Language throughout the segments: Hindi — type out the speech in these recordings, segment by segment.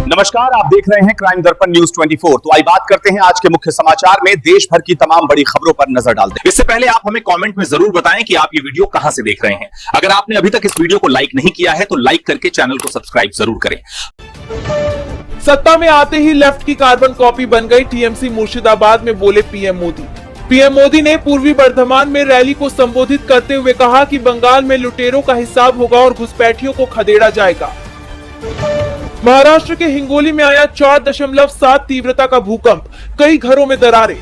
नमस्कार, आप देख रहे हैं क्राइम दर्पण न्यूज 24। तो आई बात करते हैं आज के मुख्य समाचार में। देश भर की तमाम बड़ी खबरों पर नजर डालते हैं। इससे पहले आप हमें कमेंट में जरूर बताएं कि आप ये वीडियो कहां से देख रहे हैं। अगर आपने अभी तक इस वीडियो को लाइक नहीं किया है तो लाइक करके चैनल को सब्सक्राइब जरूर करें। सत्ता में आते ही लेफ्ट की कार्बन कॉपी बन गई टीएमसी मुर्शिदाबाद में बोले पीएम मोदी। पीएम मोदी ने पूर्वी बर्धमान में रैली को संबोधित करते हुए कहा कि बंगाल में लुटेरों का हिसाब होगा और घुसपैठियों को खदेड़ा जाएगा। महाराष्ट्र के हिंगोली में आया 4.7 तीव्रता का भूकंप, कई घरों में दरारें।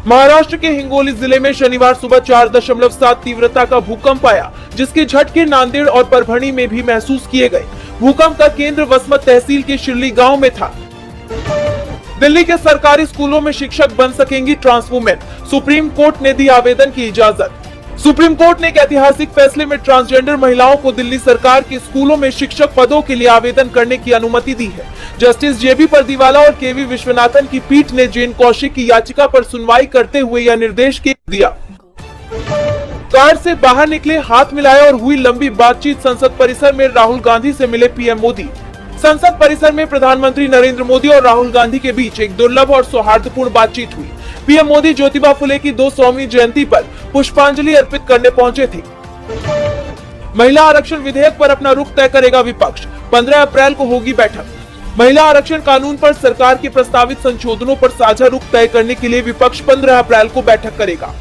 महाराष्ट्र के हिंगोली जिले में शनिवार सुबह 4.7 तीव्रता का भूकंप आया, जिसके झटके नांदेड़ और परभणी में भी महसूस किए गए। भूकंप का केंद्र वसमत तहसील के शिरली गांव में था। दिल्ली के सरकारी स्कूलों में शिक्षक बन सकेंगी ट्रांस वुमेन, सुप्रीम कोर्ट ने दी आवेदन की इजाजत। सुप्रीम कोर्ट ने एक ऐतिहासिक फैसले में ट्रांसजेंडर महिलाओं को दिल्ली सरकार के स्कूलों में शिक्षक पदों के लिए आवेदन करने की अनुमति दी है। जस्टिस जेबी परदीवाला और केवी विश्वनाथन की पीठ ने जैन कौशिक की याचिका पर सुनवाई करते हुए यह निर्देश दिया। कार से बाहर निकले, हाथ मिलाए और हुई लंबी बातचीत। संसद परिसर में राहुल गांधी से मिले पीएम मोदी। संसद परिसर में प्रधानमंत्री नरेंद्र मोदी और राहुल गांधी के बीच एक दुर्लभ और सौहार्दपूर्ण बातचीत हुई। पीएम मोदी ज्योतिबा फुले की 200वीं जयंती पर पुष्पांजलि अर्पित करने पहुंचे थे। महिला आरक्षण विधेयक पर अपना रुख तय करेगा विपक्ष, 15 अप्रैल को होगी बैठक। महिला आरक्षण कानून पर सरकार के प्रस्तावित संशोधनों पर साझा रुख तय करने के लिए विपक्ष 15 अप्रैल को बैठक करेगा।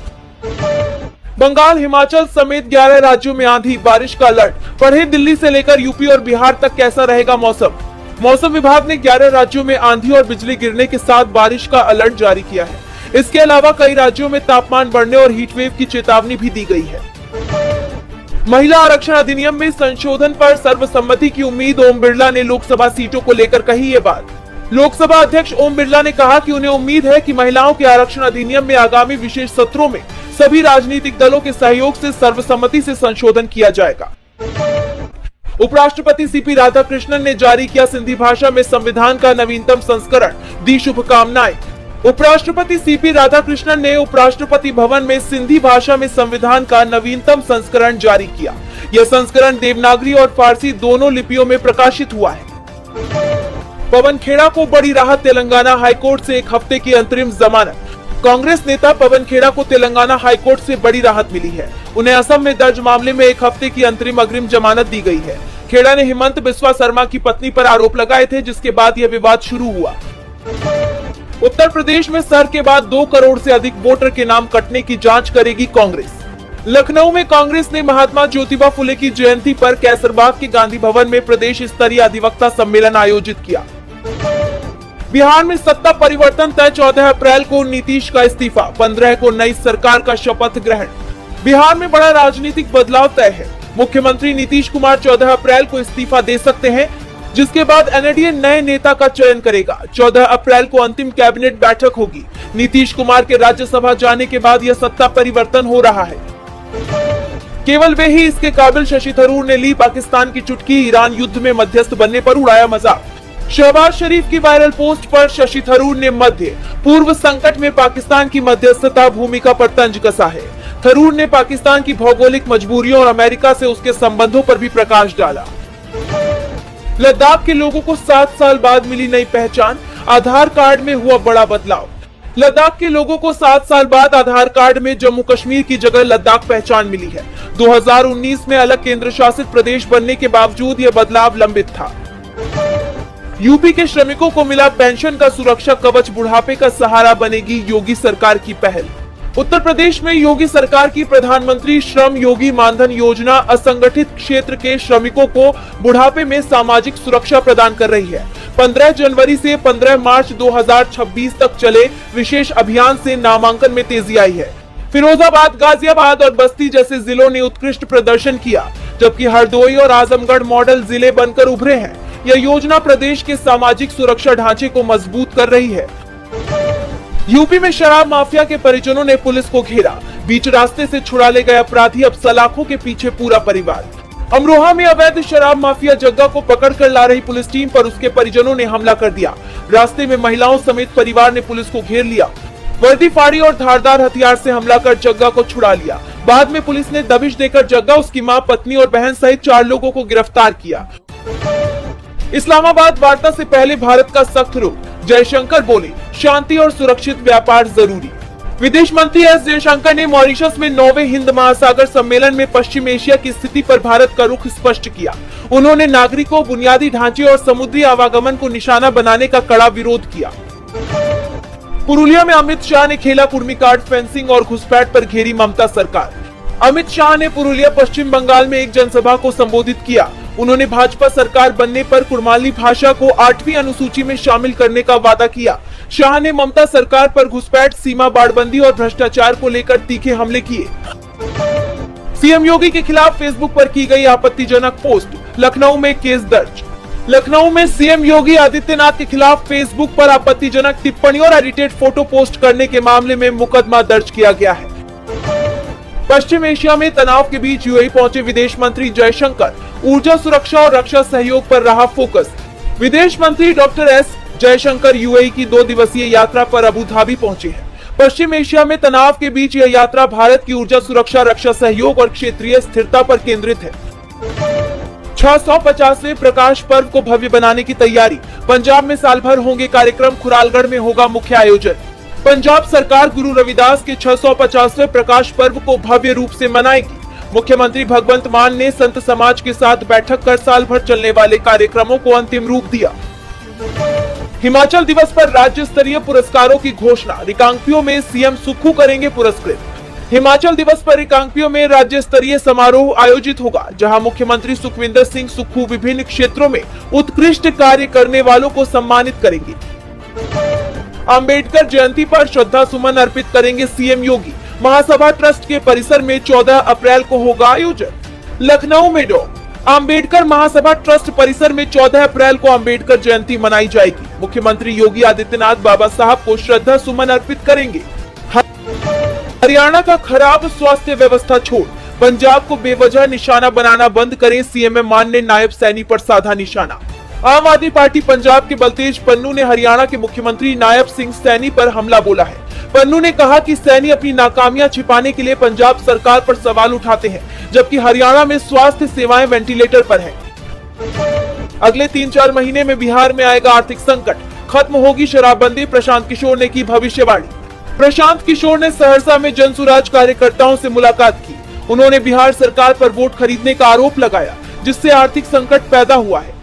बंगाल, हिमाचल समेत 11 राज्यों में आंधी बारिश का अलर्ट। पढ़े दिल्ली से लेकर यूपी और बिहार तक कैसा रहेगा मौसम। मौसम विभाग ने 11 राज्यों में आंधी और बिजली गिरने के साथ बारिश का अलर्ट जारी किया है। इसके अलावा कई राज्यों में तापमान बढ़ने और हीटवेव की चेतावनी भी दी गई है। महिला आरक्षण अधिनियम में संशोधन पर सर्वसम्मति की उम्मीद। ओम बिरला ने लोकसभा सीटों को लेकर कही ये बात। लोकसभा अध्यक्ष ओम बिरला ने कहा कि उन्हें उम्मीद है कि महिलाओं के आरक्षण अधिनियम में आगामी विशेष सत्रों में सभी राजनीतिक दलों के सहयोग से सर्वसम्मति से संशोधन किया जाएगा। उपराष्ट्रपति सीपी राधाकृष्णन ने जारी किया सिंधी भाषा में संविधान का नवीनतम संस्करण, दी शुभकामनाएं। उपराष्ट्रपति सीपी राधाकृष्णन ने उपराष्ट्रपति भवन में सिंधी भाषा में संविधान का नवीनतम संस्करण जारी किया। यह संस्करण देवनागरी और फारसी दोनों लिपियों में प्रकाशित हुआ है। पवन खेड़ा को बड़ी राहत, तेलंगाना हाईकोर्ट से 1 हफ्ते की अंतरिम जमानत। कांग्रेस नेता पवन खेड़ा को तेलंगाना हाईकोर्ट से बड़ी राहत मिली है। उन्हें असम में दर्ज मामले में 1 हफ्ते की अग्रिम जमानत दी गई है। खेड़ा ने हेमंत बिस्वा शर्मा की पत्नी पर आरोप लगाए थे, जिसके बाद यह विवाद शुरू हुआ। उत्तर प्रदेश में सर के बाद 2 करोड़ से अधिक वोटर के नाम कटने की जांच करेगी कांग्रेस। लखनऊ में कांग्रेस ने महात्मा ज्योतिबा फुले की जयंती पर कैसरबाग के गांधी भवन में प्रदेश स्तरीय अधिवक्ता सम्मेलन आयोजित किया। बिहार में सत्ता परिवर्तन तय, 14 अप्रैल को नीतीश का इस्तीफा, 15 को नई सरकार का शपथ ग्रहण। बिहार में बड़ा राजनीतिक बदलाव तय है। मुख्यमंत्री नीतीश कुमार 14 अप्रैल को इस्तीफा दे सकते हैं, जिसके बाद एनडीए नए नेता का चयन करेगा। 14 अप्रैल को अंतिम कैबिनेट बैठक होगी। नीतीश कुमार के राज्यसभा जाने के बाद यह सत्ता परिवर्तन हो रहा है। केवल वे ही इसके काबिल। शशि थरूर ने ली पाकिस्तान की चुटकी, ईरान युद्ध में मध्यस्थ बनने पर उड़ाया मजाक। शहबाज शरीफ की वायरल पोस्ट पर शशि थरूर ने मध्य पूर्व संकट में पाकिस्तान की मध्यस्थता भूमिका पर तंज कसा है। थरूर ने पाकिस्तान की भौगोलिक मजबूरियों और अमेरिका से उसके संबंधों पर भी प्रकाश डाला। लद्दाख के लोगों को 7 साल बाद मिली नई पहचान, आधार कार्ड में हुआ बड़ा बदलाव। लद्दाख के लोगों को 7 साल बाद आधार कार्ड में जम्मू कश्मीर की जगह लद्दाख पहचान मिली है। 2019 में अलग केंद्र शासित प्रदेश बनने के बावजूद यह बदलाव लंबित था। यूपी के श्रमिकों को मिला पेंशन का सुरक्षा कवच, बुढ़ापे का सहारा बनेगी योगी सरकार की पहल। उत्तर प्रदेश में योगी सरकार की प्रधानमंत्री श्रम योगी मानधन योजना असंगठित क्षेत्र के श्रमिकों को बुढ़ापे में सामाजिक सुरक्षा प्रदान कर रही है। 15 जनवरी से 15 मार्च 2026 तक चले विशेष अभियान से नामांकन में तेजी आई है। फिरोजाबाद, गाजियाबाद और बस्ती जैसे जिलों ने उत्कृष्ट प्रदर्शन किया, जबकि हरदोई और आजमगढ़ मॉडल जिले बनकर उभरे हैं। यह योजना प्रदेश के सामाजिक सुरक्षा ढांचे को मजबूत कर रही है। यूपी में शराब माफिया के परिजनों ने पुलिस को घेरा। बीच रास्ते से छुड़ा ले गए अपराधी, अब सलाखों के पीछे पूरा परिवार। अमरोहा में अवैध शराब माफिया जग्गा को पकड़कर ला रही पुलिस टीम पर उसके परिजनों ने हमला कर दिया। रास्ते में महिलाओं समेत परिवार ने पुलिस को घेर लिया। वर्दी फाड़ी और धारदार हथियार से हमला कर जग्गा को छुड़ा लिया। बाद में पुलिस ने दबिश देकर जग्गा, उसकी मां, पत्नी और बहन सहित 4 लोगों को गिरफ्तार किया। इस्लामाबाद वार्ता से पहले भारत का सख्त रुख, जयशंकर बोले शांति और सुरक्षित व्यापार जरूरी। विदेश मंत्री एस जयशंकर ने मॉरिशस में 9वें हिंद महासागर सम्मेलन में पश्चिम एशिया की स्थिति पर भारत का रुख स्पष्ट किया। उन्होंने नागरिकों, बुनियादी ढांचे और समुद्री आवागमन को निशाना बनाने का कड़ा विरोध किया। पुरुलिया में अमित शाह ने खेला कुर्मी कार्ड फेंसिंग और घुसपैठ पर घेरी ममता सरकार। अमित शाह ने पुरुलिया पश्चिम बंगाल में एक जनसभा को संबोधित किया। उन्होंने भाजपा सरकार बनने पर कुड़माली भाषा को 8वीं अनुसूची में शामिल करने का वादा किया। शाह ने ममता सरकार पर घुसपैठ, सीमा बाड़बंदी और भ्रष्टाचार को लेकर तीखे हमले किए। सीएम योगी के खिलाफ फेसबुक पर की गई आपत्तिजनक पोस्ट, लखनऊ में केस दर्ज। लखनऊ में सीएम योगी आदित्यनाथ के खिलाफ फेसबुक पर आपत्तिजनक टिप्पणी और एडिटेड फोटो पोस्ट करने के मामले में मुकदमा दर्ज किया गया है। पश्चिम एशिया में तनाव के बीच यूएई पहुंचे विदेश मंत्री जयशंकर, ऊर्जा सुरक्षा और रक्षा सहयोग पर रहा फोकस। विदेश मंत्री डॉक्टर एस जयशंकर यूएई की 2 दिवसीय यात्रा पर अबू धाबी पहुंचे हैं। पश्चिम एशिया में तनाव के बीच यह यात्रा भारत की ऊर्जा सुरक्षा, रक्षा सहयोग और क्षेत्रीय स्थिरता पर केंद्रित है। 650वें प्रकाश पर्व को भव्य बनाने की तैयारी। पंजाब में साल भर होंगे कार्यक्रम, खुरालगढ़ में होगा मुख्य आयोजन। पंजाब सरकार गुरु रविदास के 650वें प्रकाश पर्व को भव्य रूप से मनाएगी। मुख्यमंत्री भगवंत मान ने संत समाज के साथ बैठक कर साल भर चलने वाले कार्यक्रमों को अंतिम रूप दिया। हिमाचल दिवस पर राज्य स्तरीय पुरस्कारों की घोषणा, रिकांगपिओ में सीएम सुक्खू करेंगे पुरस्कृत। हिमाचल दिवस पर रिकांगपिओ में राज्य स्तरीय समारोह आयोजित होगा, जहां मुख्यमंत्री सुखविंदर सिंह सुक्खू विभिन्न क्षेत्रों में उत्कृष्ट कार्य करने वालों को सम्मानित करेंगे। अंबेडकर जयंती पर श्रद्धा सुमन अर्पित करेंगे सीएम योगी। महासभा ट्रस्ट के परिसर में 14 अप्रैल को होगा आयोजन। लखनऊ में अंबेडकर महासभा ट्रस्ट परिसर में 14 अप्रैल को अंबेडकर जयंती मनाई जाएगी। मुख्यमंत्री योगी आदित्यनाथ बाबा साहब को श्रद्धा सुमन अर्पित करेंगे। हरियाणा का खराब स्वास्थ्य व्यवस्था छोड़ पंजाब को बेवजह निशाना बनाना बंद करें, सीएम मान ने नायब सैनी पर साधा निशाना। आम आदमी पार्टी पंजाब के बलतेज पन्नू ने हरियाणा के मुख्यमंत्री नायब सिंह सैनी पर हमला बोला है। पन्नू ने कहा कि सैनी अपनी नाकामियां छिपाने के लिए पंजाब सरकार पर सवाल उठाते हैं, जबकि हरियाणा में स्वास्थ्य सेवाएं वेंटिलेटर पर हैं। अगले 3-4 महीने में बिहार में आएगा आर्थिक संकट, खत्म होगी शराबबंदी, प्रशांत किशोर ने की भविष्यवाणी। प्रशांत किशोर ने सहरसा में जनसुराज कार्यकर्ताओं से मुलाकात की। उन्होंने बिहार सरकार पर वोट खरीदने का आरोप लगाया, जिससे आर्थिक संकट पैदा हुआ है।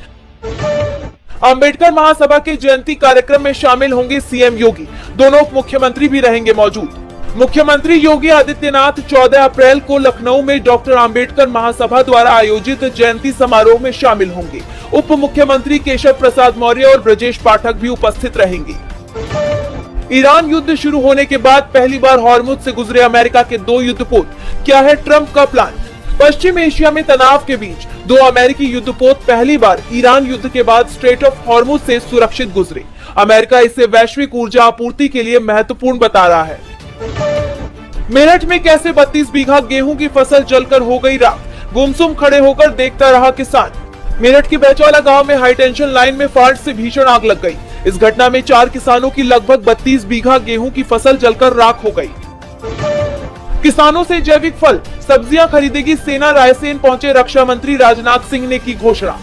अंबेडकर महासभा के जयंती कार्यक्रम में शामिल होंगे सीएम योगी, दोनों उप मुख्यमंत्री भी रहेंगे मौजूद। मुख्यमंत्री योगी आदित्यनाथ 14 अप्रैल को लखनऊ में डॉक्टर अंबेडकर महासभा द्वारा आयोजित जयंती समारोह में शामिल होंगे। उप मुख्यमंत्री केशव प्रसाद मौर्य और ब्रजेश पाठक भी उपस्थित रहेंगे। ईरान युद्ध शुरू होने के बाद पहली बार हॉर्मुज से गुजरे अमेरिका के 2 युद्धपोत, क्या है ट्रंप का प्लान? पश्चिम एशिया में तनाव के बीच 2 अमेरिकी युद्धपोत पहली बार ईरान युद्ध के बाद स्ट्रेट ऑफ हॉर्मुज से सुरक्षित गुजरे। अमेरिका इसे वैश्विक ऊर्जा आपूर्ति के लिए महत्वपूर्ण बता रहा है। मेरठ में कैसे 32 बीघा गेहूं की फसल जलकर हो गई राख, गुमसुम खड़े होकर देखता रहा किसान। मेरठ के बैचौला गांव में हाई टेंशन लाइन में फाल्ट से भीषण आग लग गई। इस घटना में 4 किसानों की लगभग 32 बीघा गेहूं की फसल जलकर राख हो गई। किसानों से जैविक फल सब्जियां खरीदेगी सेना, रायसेन पहुंचे रक्षा मंत्री राजनाथ सिंह ने की घोषणा।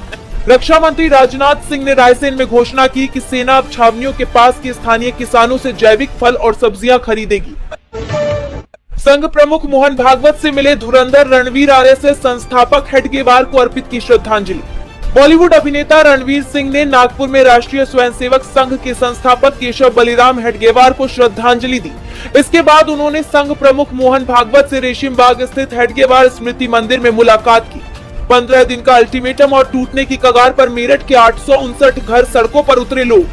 रक्षा मंत्री राजनाथ सिंह ने रायसेन में घोषणा की कि सेना अब छावनियों के पास के स्थानीय किसानों से जैविक फल और सब्जियां खरीदेगी। संघ प्रमुख मोहन भागवत से मिले धुरंधर रणवीर, आरएसएस संस्थापक हेडगेवार को अर्पित की श्रद्धांजलि। बॉलीवुड अभिनेता रणवीर सिंह ने नागपुर में राष्ट्रीय स्वयंसेवक संघ के संस्थापक केशव बलिराम हेडगेवार को श्रद्धांजलि दी। इसके बाद उन्होंने संघ प्रमुख मोहन भागवत से रेशिम बाग स्थित हेडगेवार स्मृति मंदिर में मुलाकात की। 15 दिन का अल्टीमेटम और टूटने की कगार पर मेरठ के 859 घर, सड़कों पर उतरे लोग।